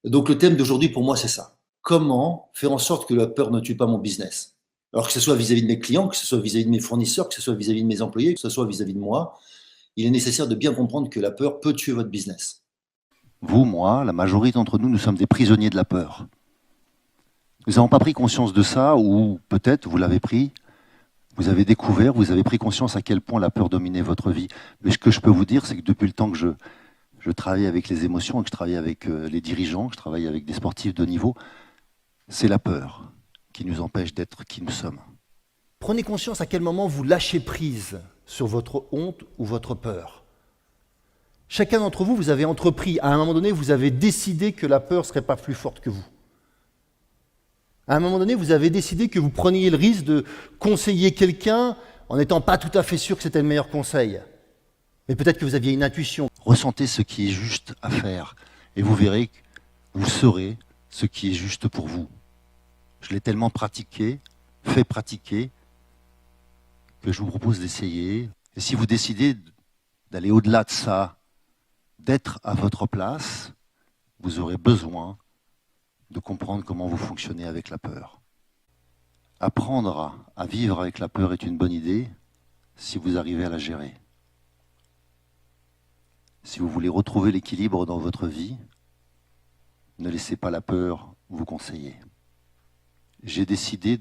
Donc le thème d'aujourd'hui pour moi, c'est ça. Comment faire en sorte que la peur ne tue pas mon business? Alors que ce soit vis-à-vis de mes clients, que ce soit vis-à-vis de mes fournisseurs, que ce soit vis-à-vis de mes employés, que ce soit vis-à-vis de moi, il est nécessaire de bien comprendre que la peur peut tuer votre business. Vous, moi, la majorité d'entre nous, nous sommes des prisonniers de la peur. Nous n'avons pas pris conscience de ça, ou peut-être vous l'avez pris, vous avez découvert, vous avez pris conscience à quel point la peur dominait votre vie. Mais ce que je peux vous dire, c'est que depuis le temps que je travaille avec les émotions, que je travaille avec les dirigeants, que je travaille avec des sportifs de niveau, c'est la peur qui nous empêche d'être qui nous sommes. Prenez conscience à quel moment vous lâchez prise sur votre honte ou votre peur. Chacun d'entre vous, vous avez entrepris, à un moment donné, vous avez décidé que la peur ne serait pas plus forte que vous. À un moment donné, vous avez décidé que vous preniez le risque de conseiller quelqu'un en n'étant pas tout à fait sûr que c'était le meilleur conseil. Mais peut-être que vous aviez une intuition. Ressentez ce qui est juste à faire et vous verrez que vous saurez ce qui est juste pour vous. Je l'ai tellement pratiqué, fait pratiquer, que je vous propose d'essayer. Et si vous décidez d'aller au-delà de ça, d'être à votre place, vous aurez besoin de comprendre comment vous fonctionnez avec la peur. Apprendre à vivre avec la peur est une bonne idée si vous arrivez à la gérer. Si vous voulez retrouver l'équilibre dans votre vie, ne laissez pas la peur vous conseiller. J'ai décidé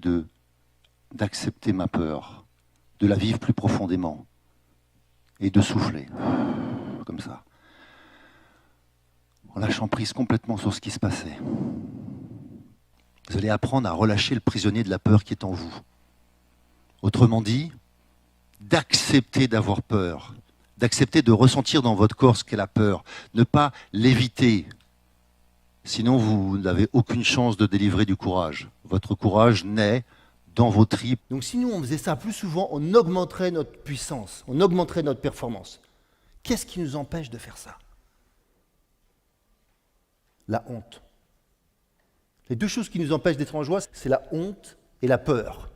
d'accepter ma peur, de la vivre plus profondément et de souffler, comme ça, en lâchant prise complètement sur ce qui se passait. Vous allez apprendre à relâcher le prisonnier de la peur qui est en vous. Autrement dit, d'accepter d'avoir peur, d'accepter de ressentir dans votre corps ce qu'est la peur, ne pas l'éviter. Sinon, vous n'avez aucune chance de délivrer du courage. Votre courage naît dans vos tripes. Donc si nous, on faisait ça plus souvent, on augmenterait notre puissance, on augmenterait notre performance. Qu'est-ce qui nous empêche de faire ça? La honte. Les deux choses qui nous empêchent d'être en joie, c'est la honte et la peur.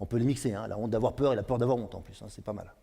On peut les mixer, hein, la honte d'avoir peur et la peur d'avoir honte en plus, hein, c'est pas mal.